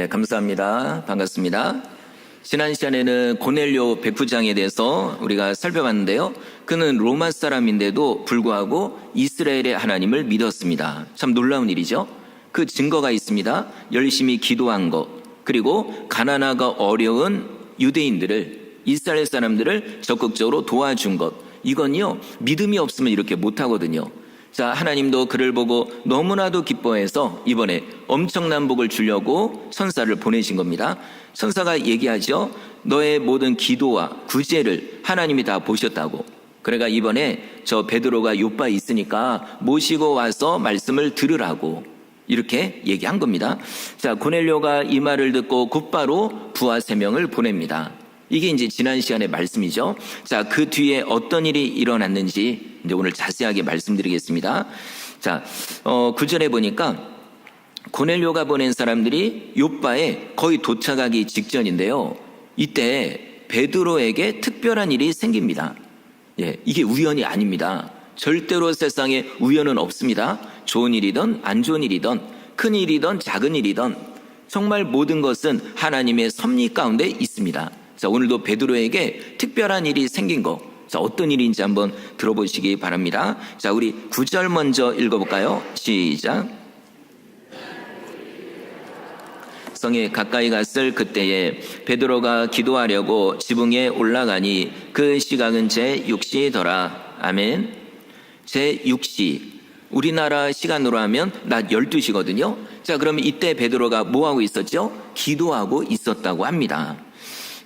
네, 감사합니다. 반갑습니다. 지난 시간에는 고넬료 백부장에 대해서 우리가 살펴봤는데요. 그는 로마 사람인데도 불구하고 이스라엘의 하나님을 믿었습니다. 참 놀라운 일이죠. 그 증거가 있습니다. 열심히 기도한 것, 그리고 가난하고 어려운 유대인들을, 이스라엘 사람들을 적극적으로 도와준 것, 이건요 믿음이 없으면 이렇게 못하거든요. 자, 하나님도 그를 보고 너무나도 기뻐해서 이번에 엄청난 복을 주려고 천사를 보내신 겁니다. 천사가 얘기하죠. 너의 모든 기도와 구제를 하나님이 다 보셨다고. 그러니까 이번에 저 베드로가 요바에 있으니까 모시고 와서 말씀을 들으라고 이렇게 얘기한 겁니다. 자, 고넬료가 이 말을 듣고 곧바로 부하 3명을 보냅니다. 이게 이제 지난 시간의 말씀이죠. 자, 그 뒤에 어떤 일이 일어났는지 이제 오늘 자세하게 말씀드리겠습니다. 자, 9절에 보니까 고넬료가 보낸 사람들이 요바에 거의 도착하기 직전인데요. 이때 베드로에게 특별한 일이 생깁니다. 예, 이게 우연이 아닙니다. 절대로 세상에 우연은 없습니다. 좋은 일이든 안 좋은 일이든 큰 일이든 작은 일이든 정말 모든 것은 하나님의 섭리 가운데 있습니다. 자, 오늘도 베드로에게 특별한 일이 생긴 거, 자, 어떤 일인지 한번 들어보시기 바랍니다. 자, 우리 9절 먼저 읽어볼까요? 시작. 성에 가까이 갔을 그때에 베드로가 기도하려고 지붕에 올라가니 그 시각은 제6시더라. 아멘. 제6시. 우리나라 시간으로 하면 낮 12시거든요. 자, 그러면 이때 베드로가 뭐하고 있었죠? 기도하고 있었다고 합니다.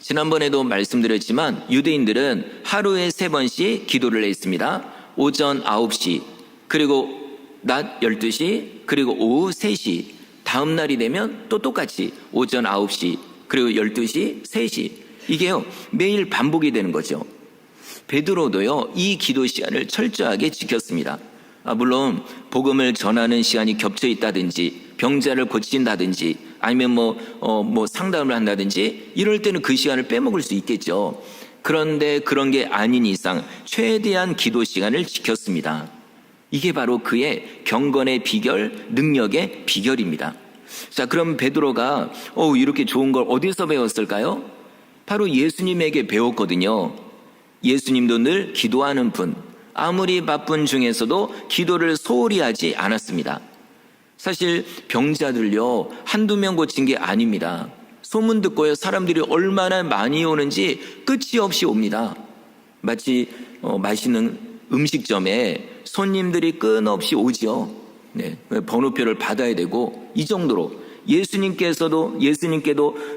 지난번에도 말씀드렸지만 유대인들은 하루에 3번씩 기도를 했습니다. 오전 9시, 그리고 낮 12시, 그리고 오후 3시. 다음 날이 되면 또 똑같이 오전 9시, 그리고 12시, 3시. 이게요 매일 반복이 되는 거죠. 베드로도요 이 기도 시간을 철저하게 지켰습니다. 물론 복음을 전하는 시간이 겹쳐 있다든지 병자를 고친다든지 아니면 뭐 상담을 한다든지 이럴 때는 그 시간을 빼먹을 수 있겠죠. 그런데 그런 게 아닌 이상 최대한 기도 시간을 지켰습니다. 이게 바로 그의 경건의 비결, 능력의 비결입니다. 자, 그럼 베드로가 이렇게 좋은 걸 어디서 배웠을까요? 바로 예수님에게 배웠거든요. 예수님도 늘 기도하는 분, 아무리 바쁜 중에서도 기도를 소홀히 하지 않았습니다. 사실 병자들요 한두 명 고친 게 아닙니다. 소문 듣고요 사람들이 얼마나 많이 오는지 끝이 없이 옵니다. 마치 맛있는 음식점에 손님들이 끊없이 오죠. 네, 번호표를 받아야 되고 이 정도로 예수님께도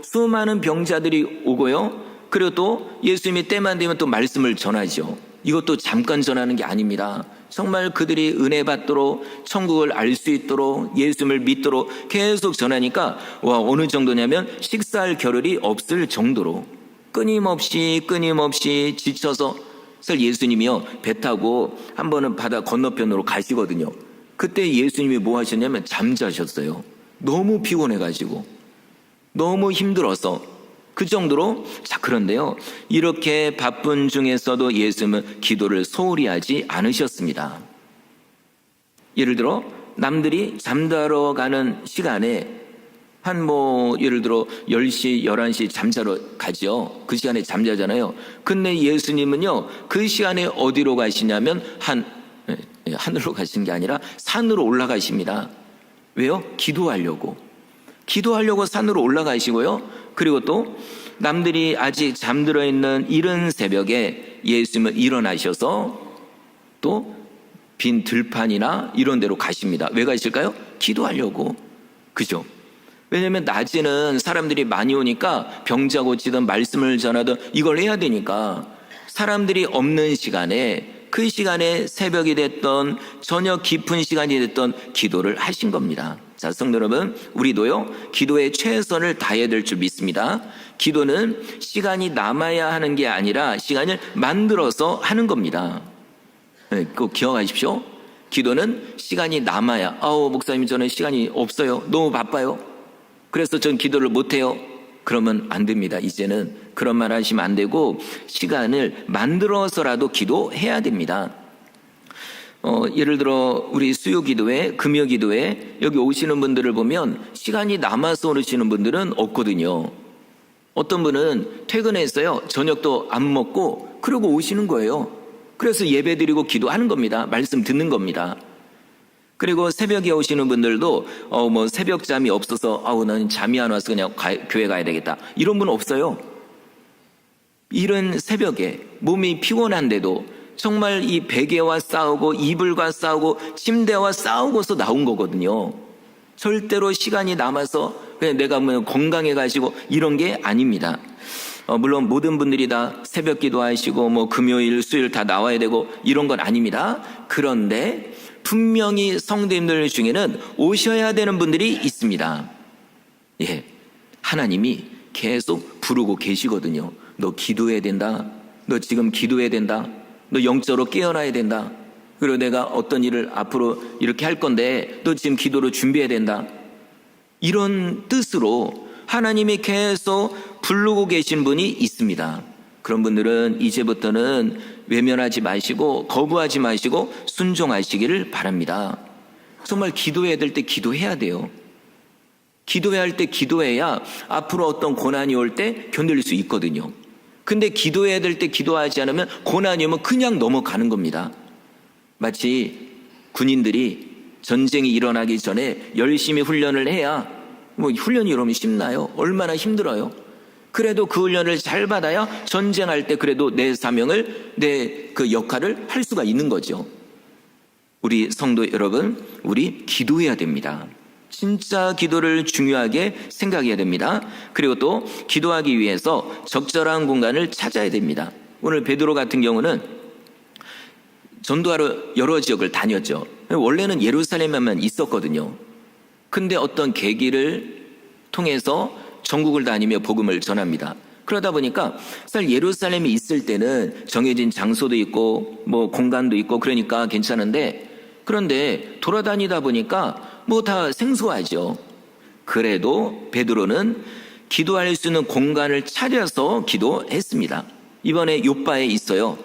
수많은 병자들이 오고요. 그리고 또 예수님이 때만 되면 또 말씀을 전하죠. 이것도 잠깐 전하는 게 아닙니다. 정말 그들이 은혜 받도록 천국을 알 수 있도록 예수님을 믿도록 계속 전하니까 어느 정도냐면 식사할 겨를이 없을 정도로 끊임없이 지쳐서 예수님이요 배 타고 한 번은 바다 건너편으로 가시거든요. 그때 예수님이 뭐 하셨냐면 잠자셨어요. 너무 피곤해가지고 너무 힘들어서 그 정도로. 자, 그런데요 이렇게 바쁜 중에서도 예수님은 기도를 소홀히 하지 않으셨습니다. 예를 들어 남들이 잠자러 가는 시간에 예를 들어 10시, 11시 잠자러 가죠. 그 시간에 잠자잖아요. 근데 예수님은요 그 시간에 어디로 가시냐면 하늘로 가시는 게 아니라 산으로 올라가십니다. 왜요? 기도하려고 산으로 올라가시고요. 그리고 또 남들이 아직 잠들어 있는 이른 새벽에 예수님은 일어나셔서 또 빈 들판이나 이런 데로 가십니다. 왜 가실까요? 기도하려고. 그죠? 왜냐하면 낮에는 사람들이 많이 오니까 병자 고치든 말씀을 전하든 이걸 해야 되니까 사람들이 없는 시간에 그 시간에 새벽이 됐던 저녁 깊은 시간이 됐던 기도를 하신 겁니다. 자, 성도 여러분, 우리도요 기도에 최선을 다해야 될 줄 믿습니다. 기도는 시간이 남아야 하는 게 아니라 시간을 만들어서 하는 겁니다. 꼭 기억하십시오. 기도는 시간이 남아야. 목사님 저는 시간이 없어요. 너무 바빠요. 그래서 전 기도를 못해요. 그러면 안 됩니다. 이제는 그런 말 하시면 안 되고 시간을 만들어서라도 기도해야 됩니다. 예를 들어 우리 수요 기도회, 금요 기도회 여기 오시는 분들을 보면 시간이 남아서 오시는 분들은 없거든요. 어떤 분은 퇴근했어요. 저녁도 안 먹고 그러고 오시는 거예요. 그래서 예배 드리고 기도하는 겁니다. 말씀 듣는 겁니다. 그리고 새벽에 오시는 분들도 새벽 잠이 없어서 나는 잠이 안 와서 그냥 교회 가야 되겠다. 이런 분 없어요. 이른 새벽에 몸이 피곤한데도 정말 이 베개와 싸우고 이불과 싸우고 침대와 싸우고서 나온 거거든요. 절대로 시간이 남아서 그냥 내가 건강해가지고 이런 게 아닙니다. 물론 모든 분들이 다 새벽 기도하시고 금요일, 수요일 다 나와야 되고 이런 건 아닙니다. 그런데 분명히 성도님들 중에는 오셔야 되는 분들이 있습니다. 예, 하나님이 계속 부르고 계시거든요. 너 기도해야 된다. 너 지금 기도해야 된다. 너 영적으로 깨어나야 된다. 그리고 내가 어떤 일을 앞으로 이렇게 할 건데 너 지금 기도로 준비해야 된다. 이런 뜻으로 하나님이 계속 부르고 계신 분이 있습니다. 그런 분들은 이제부터는 외면하지 마시고 거부하지 마시고 순종하시기를 바랍니다. 정말 기도해야 될 때 기도해야 돼요. 기도해야 할 때 기도해야 앞으로 어떤 고난이 올 때 견딜 수 있거든요. 근데 기도해야 될 때 기도하지 않으면 고난이 오면 그냥 넘어가는 겁니다. 마치 군인들이 전쟁이 일어나기 전에 열심히 훈련을 해야 훈련이 이러면 쉽나요? 얼마나 힘들어요. 그래도 그 훈련을 잘 받아야 전쟁할 때 그래도 내 사명을 내 그 역할을 할 수가 있는 거죠. 우리 성도 여러분, 우리 기도해야 됩니다. 진짜 기도를 중요하게 생각해야 됩니다. 그리고 또 기도하기 위해서 적절한 공간을 찾아야 됩니다. 오늘 베드로 같은 경우는 전도하러 여러 지역을 다녔죠. 원래는 예루살렘에만 있었거든요. 근데 어떤 계기를 통해서 전국을 다니며 복음을 전합니다. 그러다 보니까 사실 예루살렘에 있을 때는 정해진 장소도 있고 공간도 있고 그러니까 괜찮은데, 그런데 돌아다니다 보니까 다 생소하죠. 그래도 베드로는 기도할 수 있는 공간을 찾아서 기도했습니다. 이번에 요빠에 있어요.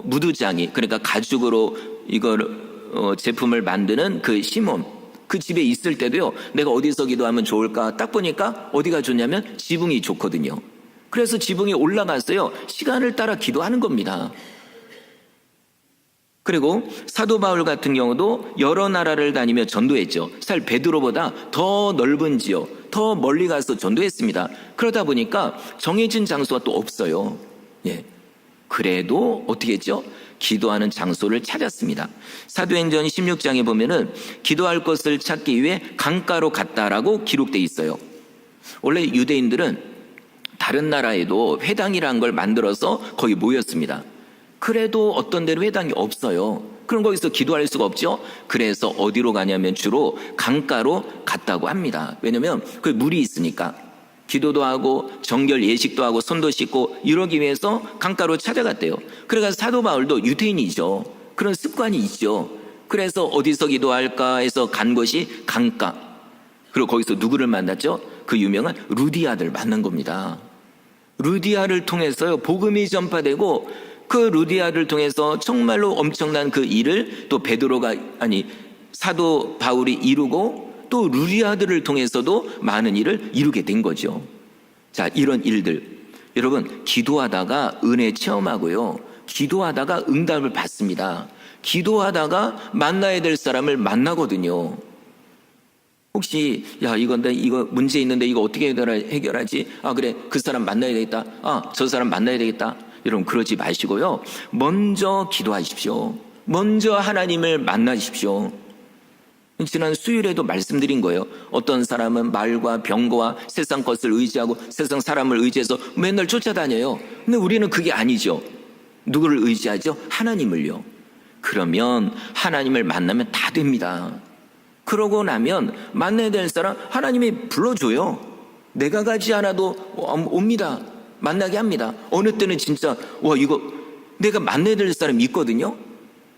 무두장이, 그러니까 가죽으로 이걸 제품을 만드는 그 시몬, 그 집에 있을 때도요, 내가 어디서 기도하면 좋을까 딱 보니까 어디가 좋냐면 지붕이 좋거든요. 그래서 지붕에 올라갔어요. 시간을 따라 기도하는 겁니다. 그리고 사도 바울 같은 경우도 여러 나라를 다니며 전도했죠. 사실 베드로보다 더 넓은 지역, 더 멀리 가서 전도했습니다. 그러다 보니까 정해진 장소가 또 없어요. 예. 그래도 어떻게 했죠? 기도하는 장소를 찾았습니다. 사도행전 16장에 보면은 기도할 것을 찾기 위해 강가로 갔다라고 기록되어 있어요. 원래 유대인들은 다른 나라에도 회당이라는 걸 만들어서 거기 모였습니다. 그래도 어떤 데는 회당이 없어요. 그럼 거기서 기도할 수가 없죠. 그래서 어디로 가냐면 주로 강가로 갔다고 합니다. 왜냐하면 그 물이 있으니까 기도도 하고 정결 예식도 하고 손도 씻고 이러기 위해서 강가로 찾아갔대요. 그러니까 사도 바울도 유대인이죠. 그런 습관이 있죠. 그래서 어디서 기도할까 해서 간 곳이 강가. 그리고 거기서 누구를 만났죠? 그 유명한 루디아를 만난 겁니다. 루디아를 통해서요, 복음이 전파되고 그 루디아를 통해서 정말로 엄청난 그 일을 또 사도 바울이 이루고 또 루디아들을 통해서도 많은 일을 이루게 된 거죠. 자, 이런 일들 여러분, 기도하다가 은혜 체험하고요, 기도하다가 응답을 받습니다. 기도하다가 만나야 될 사람을 만나거든요. 혹시 이거 문제 있는데 이거 어떻게 해결하지? 그래, 그 사람 만나야 되겠다. 저 사람 만나야 되겠다. 여러분, 그러지 마시고요, 먼저 기도하십시오. 먼저 하나님을 만나십시오. 지난 수요일에도 말씀드린 거예요. 어떤 사람은 말과 병거와 세상 것을 의지하고 세상 사람을 의지해서 맨날 쫓아다녀요. 근데 우리는 그게 아니죠. 누구를 의지하죠? 하나님을요. 그러면 하나님을 만나면 다 됩니다. 그러고 나면 만나야 될 사람 하나님이 불러줘요. 내가 가지 않아도 옵니다. 만나게 합니다. 어느 때는 진짜 이거 내가 만나야 될 사람이 있거든요.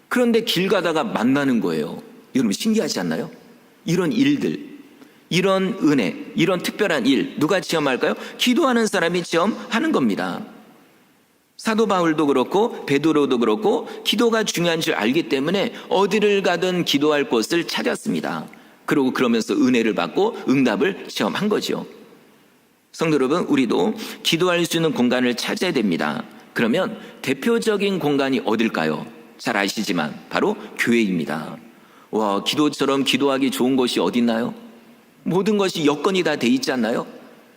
그런데 길 가다가 만나는 거예요. 여러분, 신기하지 않나요? 이런 일들, 이런 은혜, 이런 특별한 일 누가 체험할까요? 기도하는 사람이 체험하는 겁니다. 사도 바울도 그렇고 베드로도 그렇고 기도가 중요한 줄 알기 때문에 어디를 가든 기도할 곳을 찾았습니다. 그리고 그러면서 은혜를 받고 응답을 체험한 거죠. 성도 여러분, 우리도 기도할 수 있는 공간을 찾아야 됩니다. 그러면 대표적인 공간이 어딜까요? 잘 아시지만 바로 교회입니다. 와, 기도처럼 기도하기 좋은 곳이 어디 있나요? 모든 것이 여건이 다 돼 있지 않나요?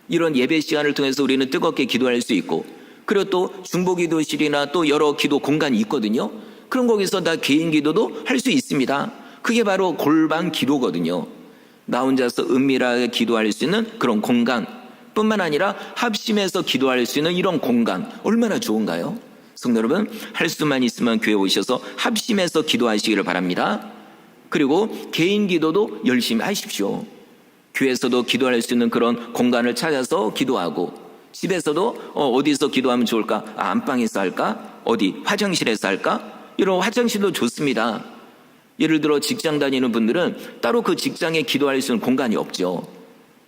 이런 예배 시간을 통해서 우리는 뜨겁게 기도할 수 있고, 그리고 또 중보기도실이나 또 여러 기도 공간이 있거든요. 그런 거기서 다 개인 기도도 할 수 있습니다. 그게 바로 골방 기도거든요. 나 혼자서 은밀하게 기도할 수 있는 그런 공간 뿐만 아니라 합심해서 기도할 수 있는 이런 공간, 얼마나 좋은가요? 성도 여러분, 할 수만 있으면 교회 오셔서 합심해서 기도하시기를 바랍니다. 그리고 개인 기도도 열심히 하십시오. 교회에서도 기도할 수 있는 그런 공간을 찾아서 기도하고, 집에서도 어디서 기도하면 좋을까? 안방에서 할까? 어디 화장실에서 할까? 이런 화장실도 좋습니다. 예를 들어 직장 다니는 분들은 따로 그 직장에 기도할 수 있는 공간이 없죠.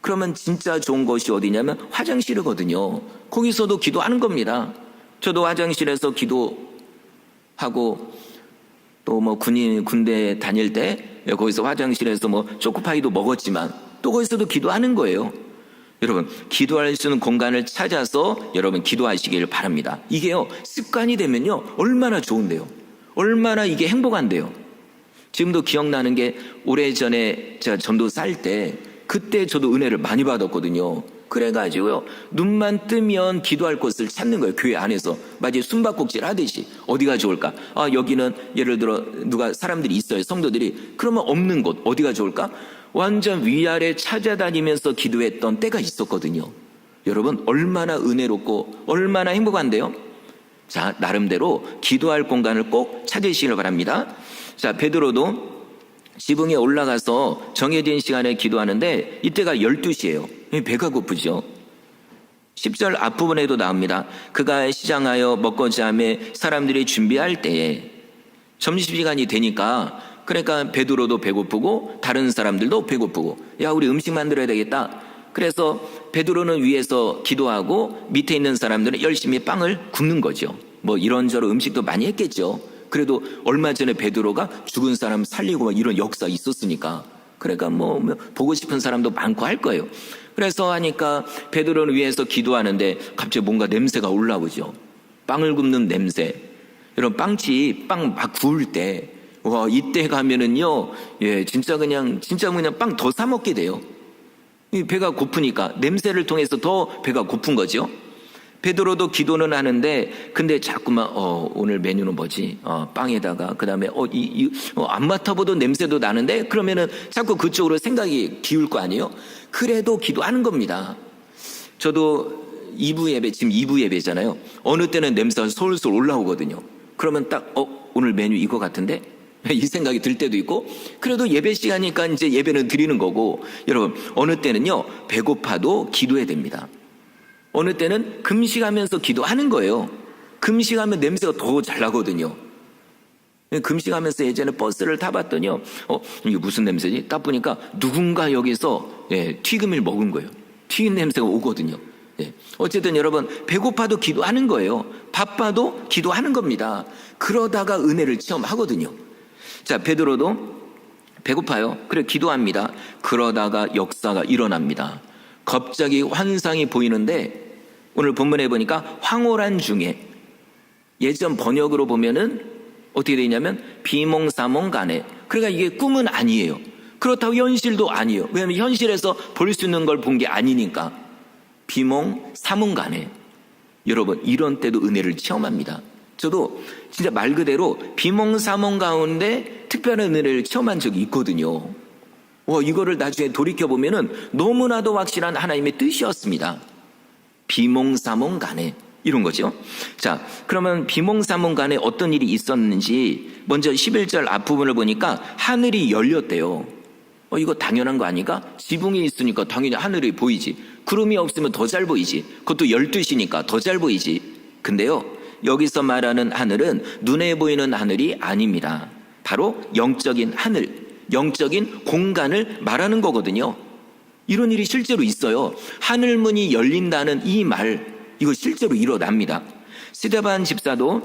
그러면 진짜 좋은 곳이 어디냐면 화장실이거든요. 거기서도 기도하는 겁니다. 저도 화장실에서 기도하고, 또 뭐 군대 다닐 때 거기서 화장실에서 뭐 초코파이도 먹었지만 또 거기서도 기도하는 거예요. 여러분, 기도할 수 있는 공간을 찾아서 여러분 기도하시길 바랍니다. 이게요, 습관이 되면요 얼마나 좋은데요, 얼마나 이게 행복한데요. 지금도 기억나는 게, 오래전에 제가 전도사 할 때 그때 저도 은혜를 많이 받았거든요. 그래가지고요, 눈만 뜨면 기도할 곳을 찾는 거예요. 교회 안에서 마치 숨바꼭질 하듯이 어디가 좋을까? 여기는 예를 들어 누가 사람들이 있어요, 성도들이. 그러면 없는 곳 어디가 좋을까? 완전 위아래 찾아다니면서 기도했던 때가 있었거든요. 여러분, 얼마나 은혜롭고 얼마나 행복한데요. 자, 나름대로 기도할 공간을 꼭 찾으시길 바랍니다. 자, 베드로도 지붕에 올라가서 정해진 시간에 기도하는데 이때가 12시예요. 배가 고프죠. 10절 앞부분에도 나옵니다. 그가 시장하여 먹고자 하며 사람들이 준비할 때에, 점심시간이 되니까, 그러니까 베드로도 배고프고 다른 사람들도 배고프고, 야, 우리 음식 만들어야 되겠다. 그래서 베드로는 위에서 기도하고 밑에 있는 사람들은 열심히 빵을 굽는 거죠. 뭐 이런저런 음식도 많이 했겠죠. 그래도 얼마 전에 베드로가 죽은 사람 살리고 이런 역사 있었으니까, 그러니까 뭐 보고 싶은 사람도 많고 할 거예요. 그래서 하니까 베드로는 위에서 기도하는데 갑자기 뭔가 냄새가 올라오죠. 빵을 굽는 냄새. 이런 빵집 빵 막 구울 때, 와, 이때 가면은요, 진짜 그냥 빵 더 사 먹게 돼요. 배가 고프니까 냄새를 통해서 더 배가 고픈 거죠. 베드로도 기도는 하는데, 근데 자꾸만 오늘 메뉴는 뭐지? 빵에다가 그다음에 안 맡아보던 냄새도 나는데, 그러면은 자꾸 그쪽으로 생각이 기울 거 아니에요? 그래도 기도하는 겁니다. 저도 2부 예배, 지금 2부 예배잖아요. 어느 때는 냄새가 솔솔 올라오거든요. 그러면 딱 오늘 메뉴 이거 같은데? 이 생각이 들 때도 있고, 그래도 예배 시간이니까 이제 예배는 드리는 거고. 여러분, 어느 때는요 배고파도 기도해야 됩니다. 어느 때는 금식하면서 기도하는 거예요. 금식하면 냄새가 더 잘 나거든요. 금식하면서 예전에 버스를 타봤더니요, 이게 무슨 냄새지? 딱 보니까 누군가 여기서 튀김을 먹은 거예요. 튀긴 냄새가 오거든요. 어쨌든 여러분, 배고파도 기도하는 거예요. 바빠도 기도하는 겁니다. 그러다가 은혜를 체험하거든요. 자, 베드로도 배고파요. 그래, 기도합니다. 그러다가 역사가 일어납니다. 갑자기 환상이 보이는데, 오늘 본문에 보니까 황홀한 중에, 예전 번역으로 보면은 어떻게 되냐면 비몽사몽간에, 그러니까 이게 꿈은 아니에요. 그렇다고 현실도 아니에요. 왜냐하면 현실에서 볼 수 있는 걸 본 게 아니니까. 비몽사몽간에, 여러분, 이런 때도 은혜를 체험합니다. 저도 진짜 말 그대로 비몽사몽 가운데 특별한 은혜를 체험한 적이 있거든요. 이거를 나중에 돌이켜보면은 너무나도 확실한 하나님의 뜻이었습니다. 비몽사몽 간에, 이런 거죠. 자, 그러면 비몽사몽 간에 어떤 일이 있었는지, 먼저 11절 앞부분을 보니까 하늘이 열렸대요. 이거 당연한 거 아닌가? 지붕이 있으니까 당연히 하늘이 보이지. 구름이 없으면 더 잘 보이지. 그것도 12시니까 더 잘 보이지. 근데요, 여기서 말하는 하늘은 눈에 보이는 하늘이 아닙니다. 바로 영적인 하늘, 영적인 공간을 말하는 거거든요. 이런 일이 실제로 있어요. 하늘문이 열린다는 이 말, 이거 실제로 일어납니다. 스데반 집사도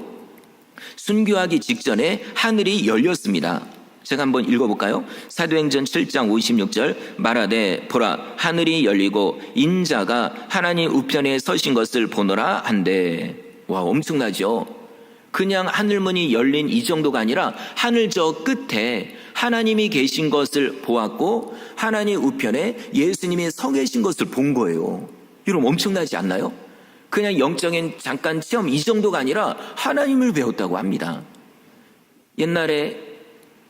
순교하기 직전에 하늘이 열렸습니다. 제가 한번 읽어볼까요? 사도행전 7장 56절 말하되 보라 하늘이 열리고 인자가 하나님 우편에 서신 것을 보노라 한대. 와, 엄청나죠? 그냥 하늘문이 열린 이 정도가 아니라 하늘 저 끝에 하나님이 계신 것을 보았고 하나님 우편에 예수님이 서 계신 것을 본 거예요. 여러분 엄청나지 않나요? 그냥 영적인 잠깐 체험 이 정도가 아니라 하나님을 배웠다고 합니다. 옛날에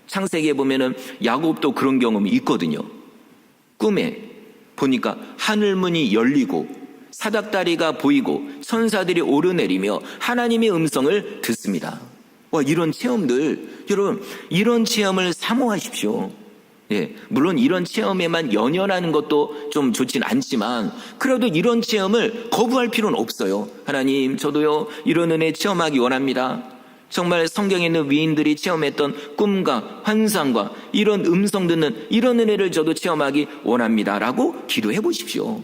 창세기에 보면은 야곱도 그런 경험이 있거든요. 꿈에 보니까 하늘문이 열리고 사닥다리가 보이고 천사들이 오르내리며 하나님의 음성을 듣습니다. 와, 이런 체험들, 여러분 이런 체험을 사모하십시오. 예, 물론 이런 체험에만 연연하는 것도 좀 좋진 않지만 그래도 이런 체험을 거부할 필요는 없어요. 하나님, 저도요 이런 은혜 체험하기 원합니다. 정말 성경에 있는 위인들이 체험했던 꿈과 환상과 이런 음성 듣는 이런 은혜를 저도 체험하기 원합니다라고 기도해 보십시오.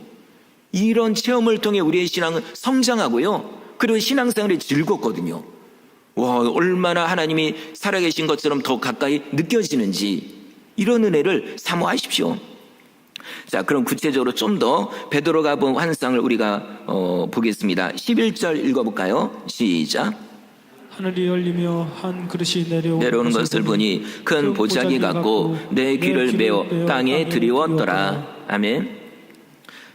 이런 체험을 통해 우리의 신앙은 성장하고요, 그리고 신앙생활이 즐겁거든요. 와, 얼마나 하나님이 살아계신 것처럼 더 가까이 느껴지는지 이런 은혜를 사모하십시오. 자, 그럼 구체적으로 좀 더 베드로가 본 환상을 우리가 보겠습니다. 11절 읽어볼까요? 시작. 하늘이 열리며 한 그릇이 내려오는 것을 보니 큰 보자기 같고 내 귀를 메어 땅에 드리웠더라. 아멘.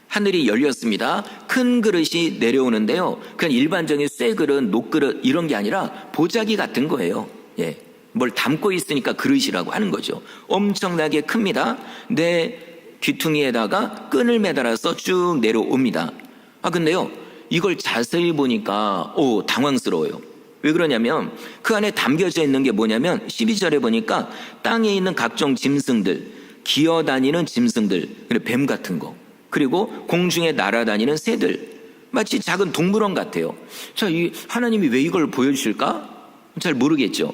하늘이 열렸습니다. 큰 그릇이 내려오는데요, 그냥 일반적인 쇠그릇, 녹그릇 이런 게 아니라 보자기 같은 거예요. 예, 뭘 담고 있으니까 그릇이라고 하는 거죠. 엄청나게 큽니다. 내 귀퉁이에다가 끈을 매달아서 쭉 내려옵니다. 근데요 이걸 자세히 보니까 당황스러워요. 왜 그러냐면 그 안에 담겨져 있는 게 뭐냐면 12절에 보니까 땅에 있는 각종 짐승들, 기어다니는 짐승들, 뱀 같은 거, 그리고 공중에 날아다니는 새들, 마치 작은 동물원 같아요. 자, 이 하나님이 왜 이걸 보여주실까? 잘 모르겠죠.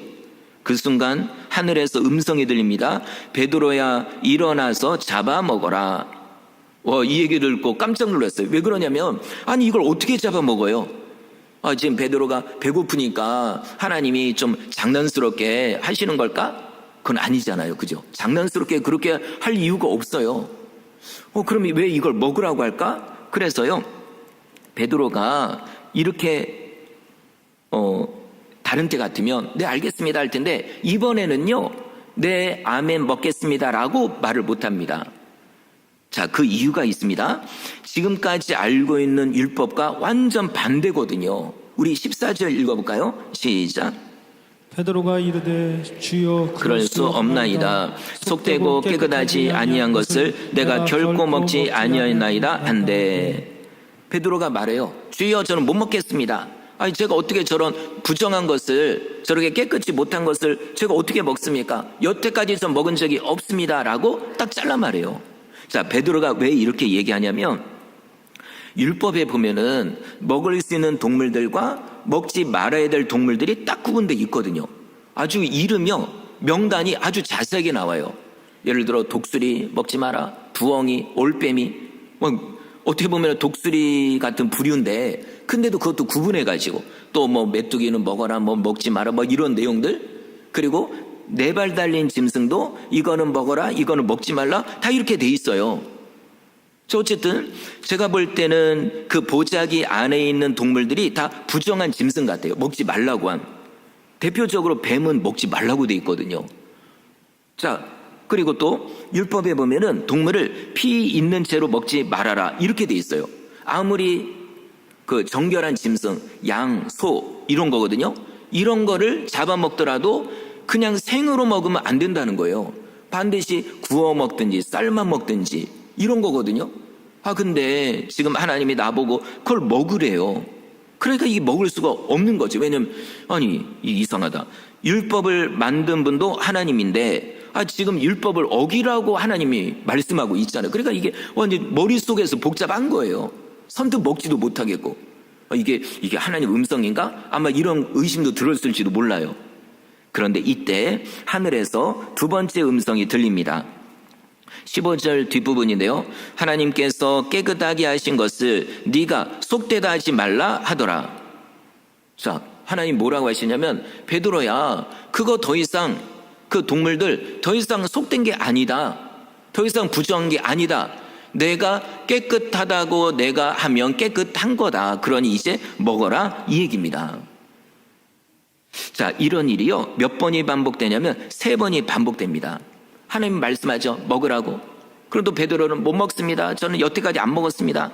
그 순간 하늘에서 음성이 들립니다. 베드로야 일어나서 잡아먹어라. 이 얘기를 듣고 깜짝 놀랐어요. 왜 그러냐면 아니 이걸 어떻게 잡아먹어요? 지금 베드로가 배고프니까 하나님이 좀 장난스럽게 하시는 걸까? 그건 아니잖아요, 그죠? 장난스럽게 그렇게 할 이유가 없어요. 그럼 왜 이걸 먹으라고 할까? 그래서요 베드로가 이렇게 다른 때 같으면 네 알겠습니다 할 텐데 이번에는요 네 아멘 먹겠습니다라고 말을 못합니다. 자, 그 이유가 있습니다. 지금까지 알고 있는 율법과 완전 반대거든요. 우리 14절 읽어볼까요? 시작. 베드로가 이르되 주여 그럴 수 없나이다. 속되고 깨끗하지 아니한 것을 내가 결코 먹지 아니하나이다 한데, 베드로가 말해요. 주여 저는 못 먹겠습니다. 제가 어떻게 저런 부정한 것을, 저렇게 깨끗이 못한 것을 제가 어떻게 먹습니까? 여태까지 전 먹은 적이 없습니다 라고 딱 잘라 말해요. 자, 베드로가 왜 이렇게 얘기하냐면 율법에 보면은 먹을 수 있는 동물들과 먹지 말아야 될 동물들이 딱 구분되어 있거든요. 아주 이름이요 명단이 아주 자세하게 나와요. 예를 들어 독수리 먹지 마라, 부엉이, 올빼미, 어떻게 보면 독수리 같은 부류인데 근데도 그것도 구분해가지고 또 메뚜기는 먹어라, 먹지 마라, 이런 내용들, 그리고 네 발 달린 짐승도 이거는 먹어라, 이거는 먹지 말라, 다 이렇게 돼 있어요. 어쨌든 제가 볼 때는 그 보자기 안에 있는 동물들이 다 부정한 짐승 같아요. 먹지 말라고 한. 대표적으로 뱀은 먹지 말라고 돼 있거든요. 자, 그리고 또 율법에 보면은 동물을 피 있는 채로 먹지 말아라 이렇게 돼 있어요. 아무리 그 정결한 짐승, 양, 소 이런 거거든요. 이런 거를 잡아먹더라도 그냥 생으로 먹으면 안 된다는 거예요. 반드시 구워 먹든지 삶아 먹든지 이런 거거든요. 근데 지금 하나님이 나보고 그걸 먹으래요. 그러니까 이게 먹을 수가 없는 거지. 왜냐면 이상하다. 율법을 만든 분도 하나님인데 지금 율법을 어기라고 하나님이 말씀하고 있잖아요. 그러니까 이게 완전 머릿속에서 복잡한 거예요. 선뜻 먹지도 못하겠고 이게 하나님 음성인가? 아마 이런 의심도 들었을지도 몰라요. 그런데 이때 하늘에서 두 번째 음성이 들립니다. 15절 뒷부분인데요. 하나님께서 깨끗하게 하신 것을 네가 속되다 하지 말라 하더라. 자, 하나님 뭐라고 하시냐면 베드로야, 그거 더 이상 그 동물들 더 이상 속된 게 아니다. 더 이상 부정한 게 아니다. 내가 깨끗하다고 내가 하면 깨끗한 거다. 그러니 이제 먹어라, 이 얘기입니다. 자, 이런 일이요 몇 번이 반복되냐면 3번이 반복됩니다. 하나님 말씀하죠, 먹으라고. 그럼 또 베드로는 못 먹습니다. 저는 여태까지 안 먹었습니다.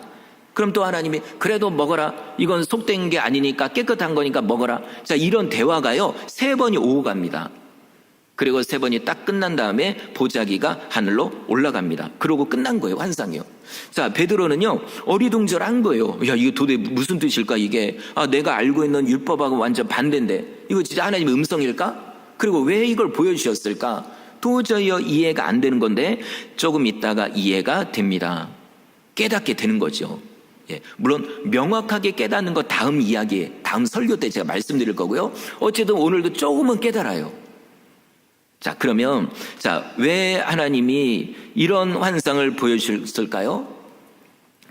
그럼 또 하나님이 그래도 먹어라. 이건 속된 게 아니니까 깨끗한 거니까 먹어라. 자, 이런 대화가요 3번이 오고 갑니다. 그리고 3번이 딱 끝난 다음에 보자기가 하늘로 올라갑니다. 그러고 끝난 거예요, 환상이요. 자, 베드로는요 어리둥절한 거예요. 야, 이게 도대체 무슨 뜻일까 이게. 내가 알고 있는 율법하고 완전 반대인데 이거 진짜 하나님의 음성일까? 그리고 왜 이걸 보여주셨을까? 도저히 이해가 안 되는 건데 조금 있다가 이해가 됩니다. 깨닫게 되는 거죠. 예, 물론 명확하게 깨닫는 거 다음 이야기에, 다음 설교 때 제가 말씀드릴 거고요. 어쨌든 오늘도 조금은 깨달아요. 자, 그러면 왜 하나님이 이런 환상을 보여주셨을까요?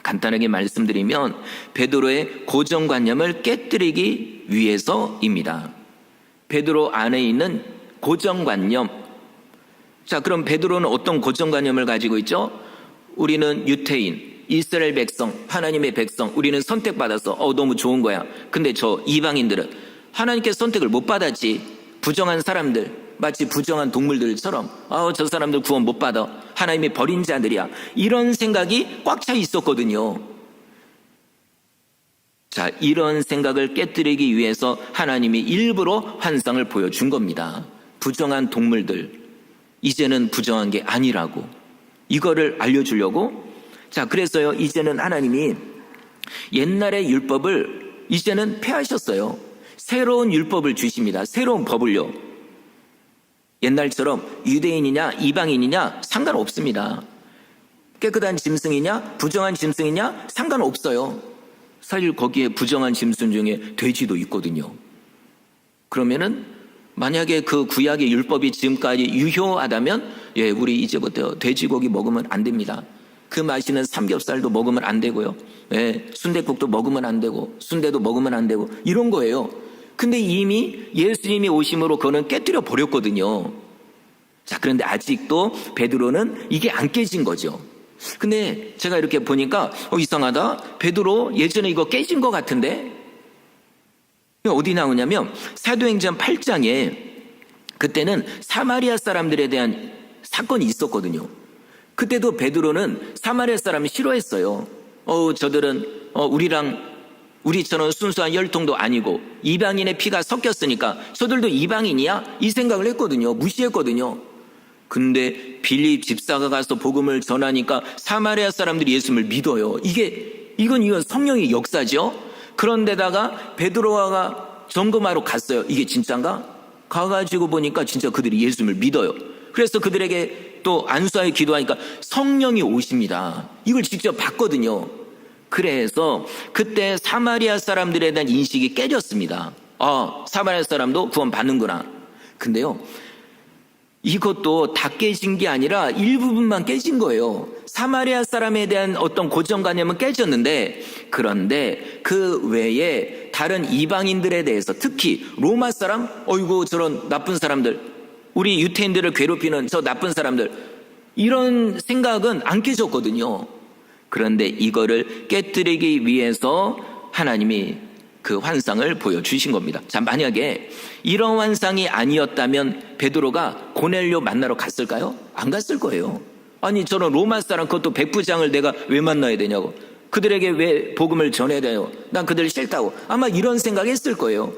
간단하게 말씀드리면 베드로의 고정관념을 깨뜨리기 위해서입니다. 베드로 안에 있는 고정관념. 자, 그럼 베드로는 어떤 고정관념을 가지고 있죠? 우리는 유태인, 이스라엘 백성, 하나님의 백성, 우리는 선택받아서 너무 좋은 거야. 근데 저 이방인들은 하나님께 선택을 못 받았지. 부정한 사람들, 마치 부정한 동물들처럼 저 사람들 구원 못 받아. 하나님이 버린 자들이야. 이런 생각이 꽉 차 있었거든요. 자, 이런 생각을 깨뜨리기 위해서 하나님이 일부러 환상을 보여준 겁니다. 부정한 동물들, 이제는 부정한 게 아니라고. 이거를 알려주려고. 자, 그래서요 이제는 하나님이 옛날의 율법을 이제는 폐하셨어요. 새로운 율법을 주십니다. 새로운 법을요. 옛날처럼 유대인이냐 이방인이냐 상관없습니다. 깨끗한 짐승이냐 부정한 짐승이냐 상관없어요. 사실 거기에 부정한 짐승 중에 돼지도 있거든요. 그러면은 만약에 그 구약의 율법이 지금까지 유효하다면 우리 이제부터 돼지고기 먹으면 안 됩니다. 그 마시는 삼겹살도 먹으면 안 되고요. 순댓국도 먹으면 안 되고 순대도 먹으면 안 되고 이런 거예요. 근데 이미 예수님이 오심으로 그거는 깨뜨려 버렸거든요. 자, 그런데 아직도 베드로는 이게 안 깨진 거죠. 근데 제가 이렇게 보니까 이상하다. 베드로 예전에 이거 깨진 것 같은데. 어디 나오냐면 사도행전 8장에 그때는 사마리아 사람들에 대한 사건이 있었거든요. 그때도 베드로는 사마리아 사람을 싫어했어요. 저들은 우리처럼 순수한 혈통도 아니고 이방인의 피가 섞였으니까 저들도 이방인이야? 이 생각을 했거든요. 무시했거든요. 근데 빌립 집사가 가서 복음을 전하니까 사마리아 사람들이 예수님을 믿어요. 이건 성령의 역사죠. 그런데다가 베드로가 점검하러 갔어요. 이게 진짠가? 가가지고 보니까 진짜 그들이 예수님을 믿어요. 그래서 그들에게 또 안수하여 기도하니까 성령이 오십니다. 이걸 직접 봤거든요. 그래서 그때 사마리아 사람들에 대한 인식이 깨졌습니다. 사마리아 사람도 구원 받는구나. 근데요, 이것도 다 깨진 게 아니라 일부분만 깨진 거예요. 사마리아 사람에 대한 어떤 고정관념은 깨졌는데, 그런데 그 외에 다른 이방인들에 대해서, 특히 로마 사람, 어이구 저런 나쁜 사람들, 우리 유태인들을 괴롭히는 저 나쁜 사람들, 이런 생각은 안 깨졌거든요. 그런데 이거를 깨뜨리기 위해서 하나님이 그 환상을 보여주신 겁니다. 자, 만약에 이런 환상이 아니었다면 베드로가 고넬료 만나러 갔을까요? 안 갔을 거예요. 아니, 저런 로마 사람, 그것도 백부장을 내가 왜 만나야 되냐고. 그들에게 왜 복음을 전해야 돼요? 난 그들 싫다고. 아마 이런 생각했을 거예요.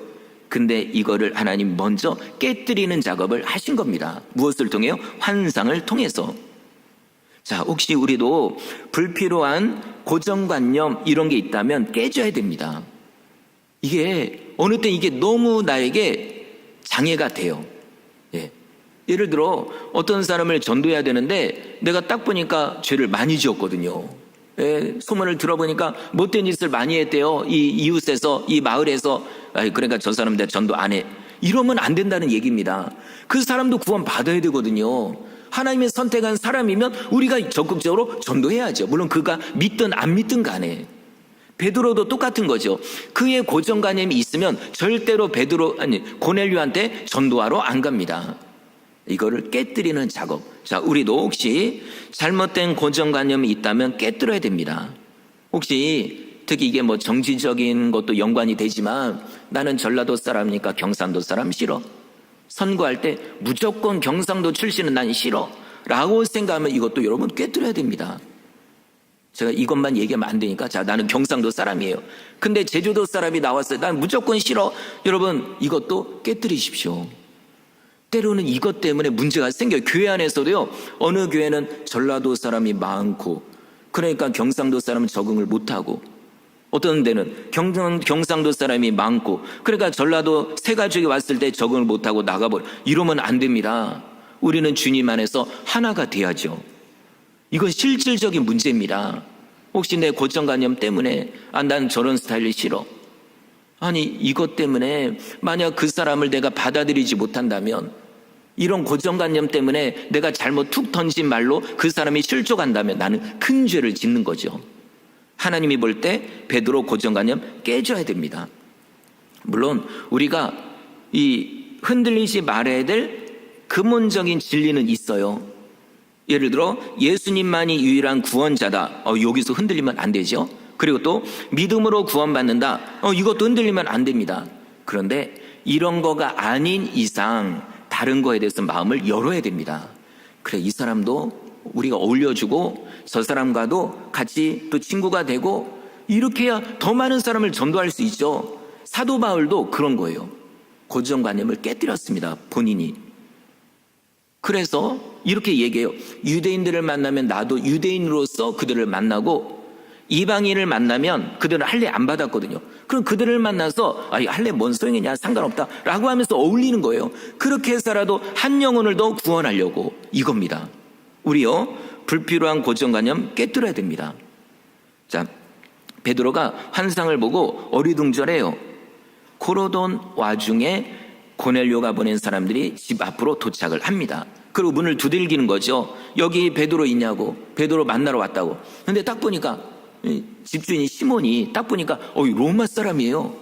근데 이거를 하나님 먼저 깨뜨리는 작업을 하신 겁니다. 무엇을 통해요? 환상을 통해서. 자, 혹시 우리도 불필요한 고정관념 이런 게 있다면 깨져야 됩니다. 이게 어느 때 이게 너무 나에게 장애가 돼요. 예를 들어 어떤 사람을 전도해야 되는데 내가 딱 보니까 죄를 많이 지었거든요. 소문을 들어보니까 못된 짓을 많이 했대요. 이 이웃에서, 이 마을에서. 그러니까 저 사람 내가 전도 안 해. 이러면 안 된다는 얘기입니다. 그 사람도 구원 받아야 되거든요. 하나님의 선택한 사람이면 우리가 적극적으로 전도해야죠. 물론 그가 믿든 안 믿든 간에. 베드로도 똑같은 거죠. 그의 고정관념이 있으면 절대로 고넬료한테 전도하러 안 갑니다. 이거를 깨뜨리는 작업. 자, 우리도 혹시 잘못된 고정관념이 있다면 깨뜨려야 됩니다. 혹시 특히 이게 뭐 정치적인 것도 연관이 되지만 나는 전라도 사람이니까 경상도 사람 싫어. 선거할 때 무조건 경상도 출신은 난 싫어 라고 생각하면 이것도 여러분 깨뜨려야 됩니다. 제가 이것만 얘기하면 안 되니까 자, 나는 경상도 사람이에요. 근데 제주도 사람이 나왔어요. 난 무조건 싫어. 여러분 이것도 깨뜨리십시오. 때로는 이것 때문에 문제가 생겨요. 교회 안에서도요. 어느 교회는 전라도 사람이 많고 그러니까 경상도 사람은 적응을 못하고, 어떤 데는 경상도 사람이 많고 그러니까 전라도 새 가족이 왔을 때 적응을 못하고 나가버려. 이러면 안 됩니다. 우리는 주님 안에서 하나가 돼야죠. 이건 실질적인 문제입니다. 혹시 내 고정관념 때문에 난 저런 스타일이 싫어. 아니 이것 때문에 만약 그 사람을 내가 받아들이지 못한다면, 이런 고정관념 때문에 내가 잘못 툭 던진 말로 그 사람이 실족한다면 나는 큰 죄를 짓는 거죠. 하나님이 볼 때 베드로 고정관념 깨져야 됩니다. 물론 우리가 이 흔들리지 말아야 될 근본적인 진리는 있어요. 예를 들어 예수님만이 유일한 구원자다. 여기서 흔들리면 안 되죠. 그리고 또 믿음으로 구원받는다. 이것도 흔들리면 안 됩니다. 그런데 이런 거가 아닌 이상 다른 거에 대해서 마음을 열어야 됩니다. 그래, 이 사람도 우리가 어울려주고 저 사람과도 같이 또 친구가 되고 이렇게 해야 더 많은 사람을 전도할 수 있죠. 사도 바울도 그런 거예요. 고정관념을 깨뜨렸습니다. 본인이. 그래서 이렇게 얘기해요. 유대인들을 만나면 나도 유대인으로서 그들을 만나고, 이방인을 만나면 그들은 할례 안 받았거든요. 그럼 그들을 만나서 할례 뭔 소용이냐, 상관없다 라고 하면서 어울리는 거예요. 그렇게 해서라도 한 영혼을 더 구원하려고, 이겁니다. 우리요 불필요한 고정관념 깨뜨려야 됩니다. 자, 베드로가 환상을 보고 어리둥절해요. 고로돈 와중에 고넬료가 보낸 사람들이 집 앞으로 도착을 합니다. 그리고 문을 두들기는 거죠. 여기 베드로 있냐고. 베드로 만나러 왔다고. 근데 딱 보니까 집주인이 시몬이 딱 보니까 로마 사람이에요.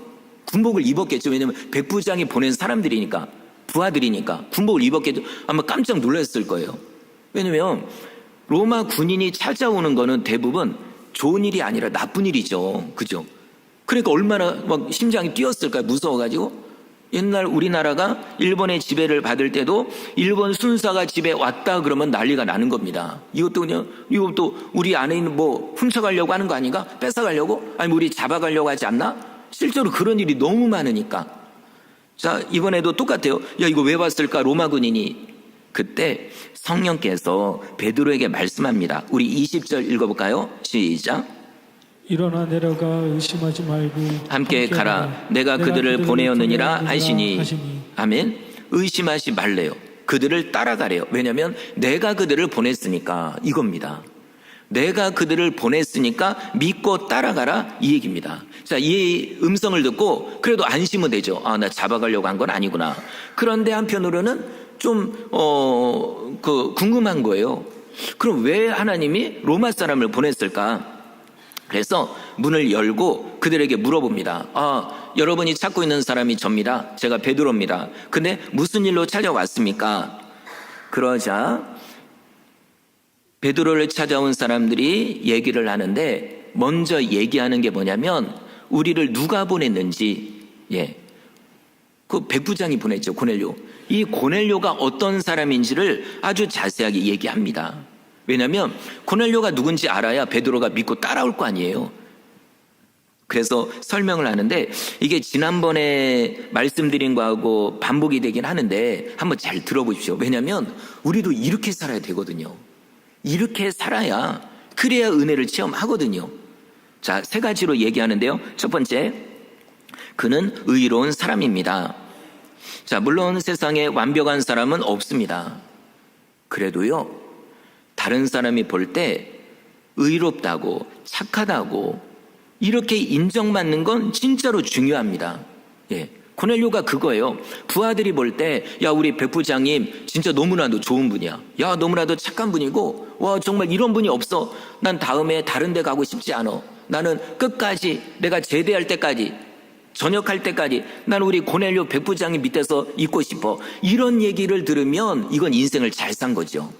군복을 입었겠죠. 왜냐면 백부장이 보낸 사람들이니까, 부하들이니까 군복을 입었겠죠. 아마 깜짝 놀랐을 거예요. 왜냐면 로마 군인이 찾아오는 거는 대부분 좋은 일이 아니라 나쁜 일이죠. 그죠? 그러니까 얼마나 막 심장이 뛰었을까요? 무서워가지고. 옛날 우리나라가 일본의 지배를 받을 때도 일본 순사가 집에 왔다 그러면 난리가 나는 겁니다. 이것도 우리 안에 있는 뭐 훔쳐가려고 하는 거 아닌가? 뺏어가려고? 아니 우리 잡아가려고 하지 않나? 실제로 그런 일이 너무 많으니까. 자, 이번에도 똑같아요. 이거 왜 왔을까? 로마 군인이. 그때 성령께서 베드로에게 말씀합니다. 우리 20절 읽어볼까요? 시작. 일어나 내려가 의심하지 말고 함께 가라. 내가 그들을 보내었느니라 하시니. 아멘. 의심하지 말래요. 그들을 따라가래요. 왜냐하면 내가 그들을 보냈으니까, 이겁니다. 내가 그들을 보냈으니까 믿고 따라가라, 이 얘기입니다. 자, 이 음성을 듣고 그래도 안심은 되죠. 나 잡아가려고 한 건 아니구나. 그런데 한편으로는 좀 궁금한 거예요. 그럼 왜 하나님이 로마 사람을 보냈을까? 그래서 문을 열고 그들에게 물어봅니다. 여러분이 찾고 있는 사람이 접니다. 제가 베드로입니다. 근데 무슨 일로 찾아왔습니까? 그러자 베드로를 찾아온 사람들이 얘기를 하는데, 먼저 얘기하는 게 뭐냐면 우리를 누가 보냈는지, 그 백부장이 보냈죠. 고넬료. 이 고넬료가 어떤 사람인지를 아주 자세하게 얘기합니다. 왜냐하면 고넬료가 누군지 알아야 베드로가 믿고 따라올 거 아니에요. 그래서 설명을 하는데, 이게 지난번에 말씀드린 거하고 반복이 되긴 하는데 한번 잘 들어보십시오. 왜냐하면 우리도 이렇게 살아야 되거든요. 이렇게 살아야, 그래야 은혜를 체험하거든요. 자, 세 가지로 얘기하는데요. 첫 번째, 그는 의로운 사람입니다. 자, 물론 세상에 완벽한 사람은 없습니다. 그래도요, 다른 사람이 볼 때 의롭다고 착하다고 이렇게 인정받는 건 진짜로 중요합니다. 고넬료가 그거예요. 부하들이 볼 때 우리 백부장님 진짜 너무나도 좋은 분이야. 너무나도 착한 분이고, 정말 이런 분이 없어. 난 다음에 다른 데 가고 싶지 않아. 나는 끝까지 내가 제대할 때까지, 전역할 때까지 나는 우리 고넬료 백부장님 밑에서 있고 싶어. 이런 얘기를 들으면 이건 인생을 잘 산 거죠.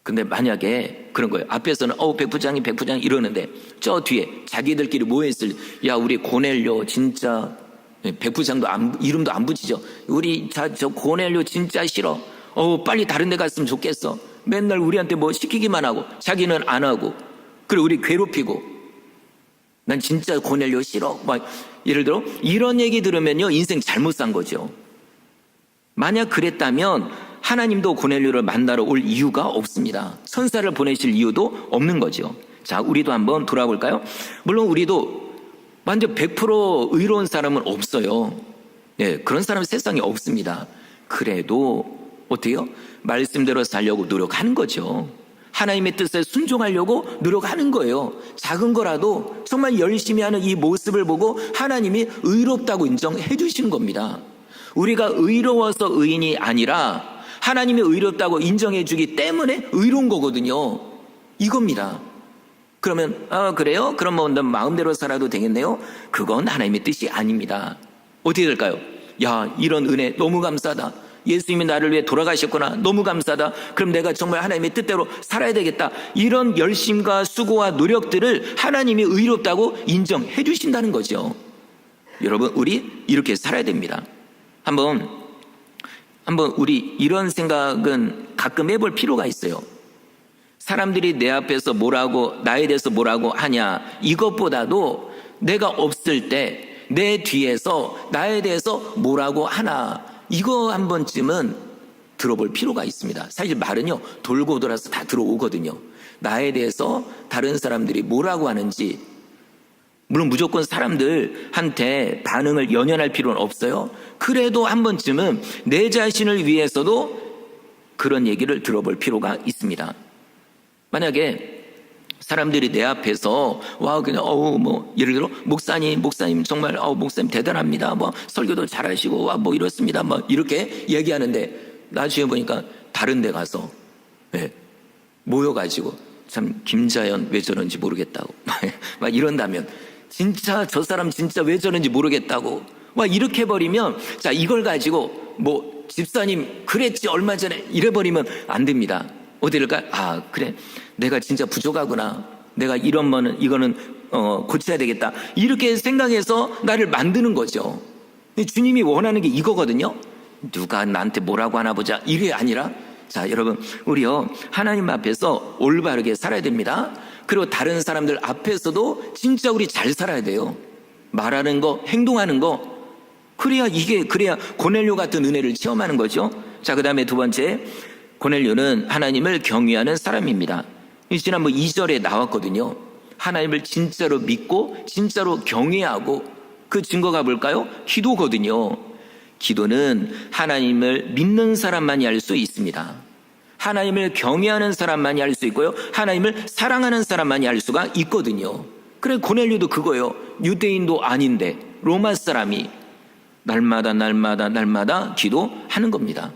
근데 만약에 그런 거예요. 앞에서는 백부장님 이러는데 저 뒤에 자기들끼리 모여있을, 야 우리 고넬료 진짜, 백부장도 이름도 안 붙이죠. 우리 저 고넬료 진짜 싫어. 빨리 다른 데 갔으면 좋겠어. 맨날 우리한테 뭐 시키기만 하고 자기는 안 하고, 그리고 우리 괴롭히고, 난 진짜 고넬료 싫어. 막 예를 들어 이런 얘기 들으면요, 인생 잘못 산 거죠. 만약 그랬다면 하나님도 고넬료를 만나러 올 이유가 없습니다. 천사를 보내실 이유도 없는 거죠. 자, 우리도 한번 돌아볼까요? 물론 우리도 완전 100% 의로운 사람은 없어요. 네, 그런 사람은 세상에 없습니다. 그래도 어때요? 말씀대로 살려고 노력하는 거죠. 하나님의 뜻에 순종하려고 노력하는 거예요. 작은 거라도 정말 열심히 하는 이 모습을 보고 하나님이 의롭다고 인정해 주시는 겁니다. 우리가 의로워서 의인이 아니라 하나님이 의롭다고 인정해 주기 때문에 의로운 거거든요. 이겁니다. 그러면 그래요? 그럼 뭐 마음대로 살아도 되겠네요? 그건 하나님의 뜻이 아닙니다. 어떻게 될까요? 야, 이런 은혜 너무 감사하다. 예수님이 나를 위해 돌아가셨구나. 너무 감사하다. 그럼 내가 정말 하나님의 뜻대로 살아야 되겠다. 이런 열심과 수고와 노력들을 하나님이 의롭다고 인정해 주신다는 거죠. 여러분, 우리 이렇게 살아야 됩니다. 한번 우리 이런 생각은 가끔 해볼 필요가 있어요. 사람들이 내 앞에서 뭐라고, 나에 대해서 뭐라고 하냐, 이것보다도 내가 없을 때 내 뒤에서 나에 대해서 뭐라고 하나, 이거 한 번쯤은 들어볼 필요가 있습니다. 사실 말은요, 돌고 돌아서 다 들어오거든요. 나에 대해서 다른 사람들이 뭐라고 하는지, 물론 무조건 사람들한테 반응을 연연할 필요는 없어요. 그래도 한 번쯤은 내 자신을 위해서도 그런 얘기를 들어볼 필요가 있습니다. 만약에 사람들이 내 앞에서 그냥 예를 들어 목사님 정말 목사님 대단합니다. 설교도 잘하시고 이렇습니다. 이렇게 얘기하는데 나중에 보니까 다른 데 가서 모여가지고 참 김자연 왜 저런지 모르겠다고 막 이런다면, 진짜 저 사람 진짜 왜 저런지 모르겠다고 이렇게 해버리면, 자, 이걸 가지고 집사님 그랬지 얼마 전에 이래버리면 안 됩니다. 어디 될까? 그래, 내가 진짜 부족하구나. 내가 이거는 고쳐야 되겠다. 이렇게 생각해서 나를 만드는 거죠. 주님이 원하는 게 이거거든요. 누가 나한테 뭐라고 하나 보자, 이게 아니라, 자, 여러분, 우리요 하나님 앞에서 올바르게 살아야 됩니다. 그리고 다른 사람들 앞에서도 진짜 우리 잘 살아야 돼요. 말하는 거, 행동하는 거, 그래야 고넬료 같은 은혜를 체험하는 거죠. 자, 그 다음에 두 번째, 고넬료는 하나님을 경외하는 사람입니다. 지난번 2절에 나왔거든요. 하나님을 진짜로 믿고 진짜로 경외하고, 그 증거가 뭘까요? 기도거든요. 기도는 하나님을 믿는 사람만이 할 수 있습니다. 하나님을 경외하는 사람만이 할 수 있고요, 하나님을 사랑하는 사람만이 할 수가 있거든요. 그래, 고넬료도 그거예요. 유대인도 아닌데 로마 사람이 날마다 기도하는 겁니다.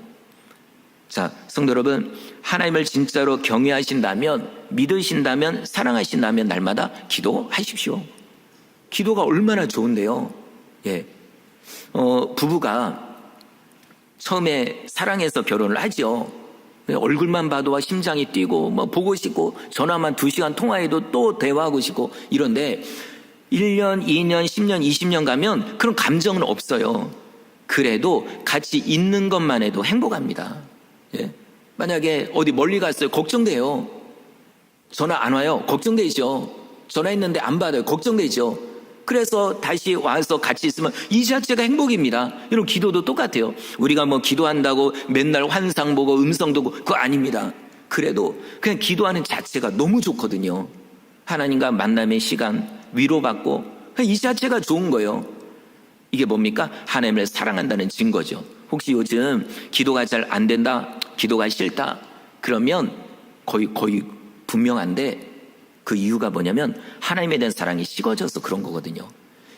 자, 성도 여러분, 하나님을 진짜로 경외하신다면, 믿으신다면, 사랑하신다면 날마다 기도하십시오. 기도가 얼마나 좋은데요. 부부가 처음에 사랑해서 결혼을 하죠. 얼굴만 봐도 심장이 뛰고 보고 싶고, 전화만 2시간 통화해도 또 대화하고 싶고 이런데 1년, 2년, 10년, 20년 가면 그런 감정은 없어요. 그래도 같이 있는 것만 해도 행복합니다. 만약에 어디 멀리 갔어요. 걱정돼요. 전화 안 와요. 걱정되죠. 전화했는데 안 받아요. 걱정되죠. 그래서 다시 와서 같이 있으면 이 자체가 행복입니다. 여러분, 기도도 똑같아요. 우리가 기도한다고 맨날 환상 보고 음성 듣고 그거 아닙니다. 그래도 그냥 기도하는 자체가 너무 좋거든요. 하나님과 만남의 시간, 위로받고, 이 자체가 좋은 거예요. 이게 뭡니까? 하나님을 사랑한다는 증거죠. 혹시 요즘 기도가 잘 안 된다, 기도가 싫다, 그러면 거의 분명한데, 그 이유가 뭐냐면 하나님에 대한 사랑이 식어져서 그런 거거든요.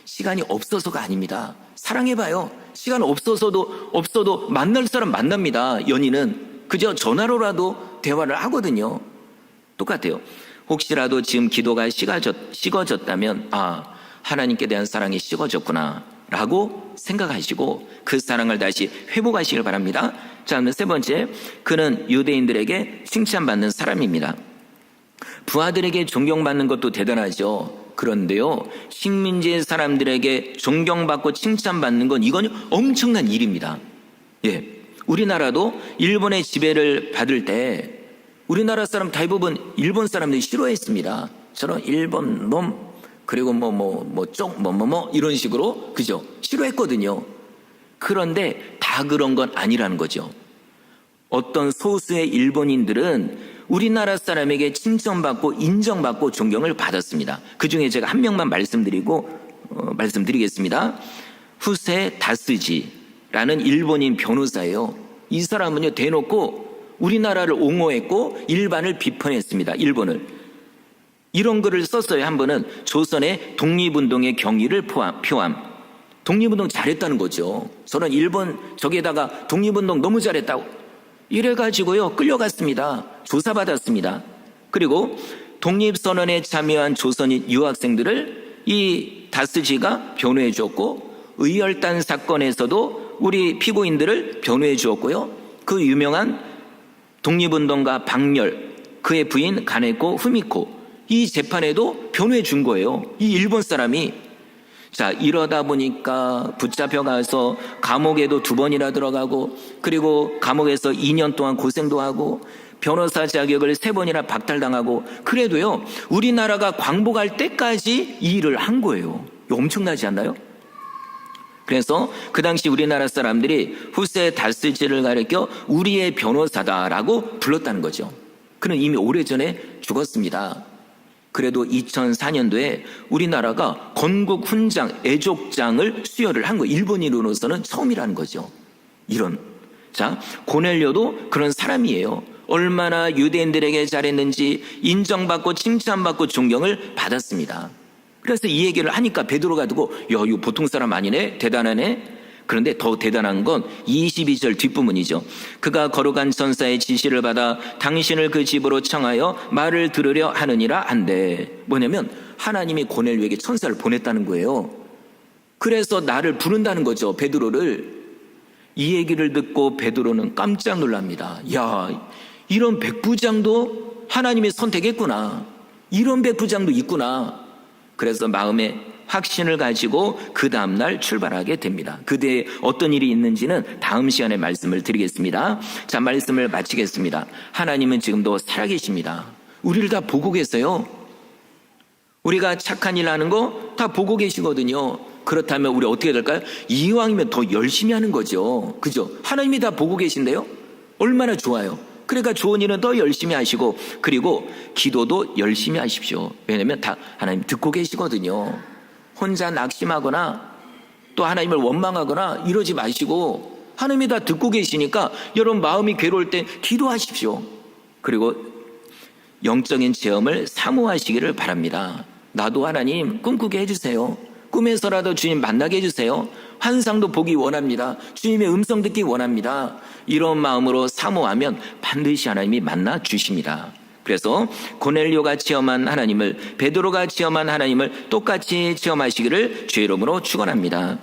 시간이 없어서가 아닙니다. 사랑해봐요. 시간 없어도 만날 사람 만납니다. 연인은 그저 전화로라도 대화를 하거든요. 똑같아요. 혹시라도 지금 기도가 식어졌다면 하나님께 대한 사랑이 식어졌구나 라고 생각하시고 그 사랑을 다시 회복하시길 바랍니다. 자, 세 번째, 그는 유대인들에게 칭찬받는 사람입니다. 부하들에게 존경받는 것도 대단하죠. 그런데요, 식민지 사람들에게 존경받고 칭찬받는 건 이건 엄청난 일입니다. 우리나라도 일본의 지배를 받을 때 우리나라 사람 대부분 일본 사람들이 싫어했습니다. 저런 일본 놈, 그리고 이런 식으로, 그죠? 싫어했거든요. 그런데 다 그런 건 아니라는 거죠. 어떤 소수의 일본인들은 우리나라 사람에게 칭찬받고 인정받고 존경을 받았습니다. 그 중에 제가 한 명만 말씀드리겠습니다. 후세 다스지라는 일본인 변호사예요. 이 사람은요, 대놓고 우리나라를 옹호했고 일반을 비판했습니다. 일본을. 이런 글을 썼어요. 한 번은 조선의 독립운동의 경위를 표함. 독립운동 잘했다는 거죠. 저는 일본 저기에다가 독립운동 너무 잘했다고 이래가지고요 끌려갔습니다. 조사받았습니다. 그리고 독립선언에 참여한 조선인 유학생들을 이 다스지가 변호해 주었고, 의열단 사건에서도 우리 피고인들을 변호해 주었고요. 그 유명한 독립운동가 박렬, 그의 부인 가네코 후미코, 이 재판에도 변호해 준 거예요. 이 일본 사람이. 자, 이러다 보니까 붙잡혀가서 감옥에도 2번이나 들어가고, 그리고 감옥에서 2년 동안 고생도 하고, 변호사 자격을 3번이나 박탈당하고, 그래도요 우리나라가 광복할 때까지 이 일을 한 거예요. 이거 엄청나지 않나요? 그래서 그 당시 우리나라 사람들이 후세 다스지를 가리켜 우리의 변호사다라고 불렀다는 거죠. 그는 이미 오래전에 죽었습니다. 그래도 2004년도에 우리나라가 건국 훈장, 애족장을 수여를 한 거예요. 일본인으로서는 처음이라는 거죠. 자, 고넬료도 그런 사람이에요. 얼마나 유대인들에게 잘했는지 인정받고 칭찬받고 존경을 받았습니다. 그래서 이 얘기를 하니까 베드로가 듣고, 야, 이거 보통 사람 아니네? 대단하네? 그런데 더 대단한 건 22절 뒷부분이죠. 그가 거룩한 천사의 지시를 받아 당신을 그 집으로 청하여 말을 들으려 하느니라 한대. 뭐냐면 하나님이 고넬료에게 천사를 보냈다는 거예요. 그래서 나를 부른다는 거죠, 베드로를. 이 얘기를 듣고 베드로는 깜짝 놀랍니다. 야, 이런 백부장도 하나님이 선택했구나. 이런 백부장도 있구나. 그래서 마음에 확신을 가지고 그 다음날 출발하게 됩니다. 그대에 어떤 일이 있는지는 다음 시간에 말씀을 드리겠습니다. 자, 말씀을 마치겠습니다. 하나님은 지금도 살아계십니다. 우리를 다 보고 계세요. 우리가 착한 일 하는 거 다 보고 계시거든요. 그렇다면 우리 어떻게 될까요? 이왕이면 더 열심히 하는 거죠. 그죠? 하나님이 다 보고 계신데요. 얼마나 좋아요. 그러니까 좋은 일은 더 열심히 하시고, 그리고 기도도 열심히 하십시오. 왜냐하면 다 하나님 듣고 계시거든요. 혼자 낙심하거나 또 하나님을 원망하거나 이러지 마시고, 하나님이 다 듣고 계시니까 여러분 마음이 괴로울 때 기도하십시오. 그리고 영적인 체험을 사모하시기를 바랍니다. 나도 하나님 꿈꾸게 해주세요. 꿈에서라도 주님 만나게 해주세요. 환상도 보기 원합니다. 주님의 음성 듣기 원합니다. 이런 마음으로 사모하면 반드시 하나님이 만나 주십니다. 그래서 고넬료가 체험한 하나님을, 베드로가 체험한 하나님을 똑같이 체험하시기를 주의 이름으로 축원합니다.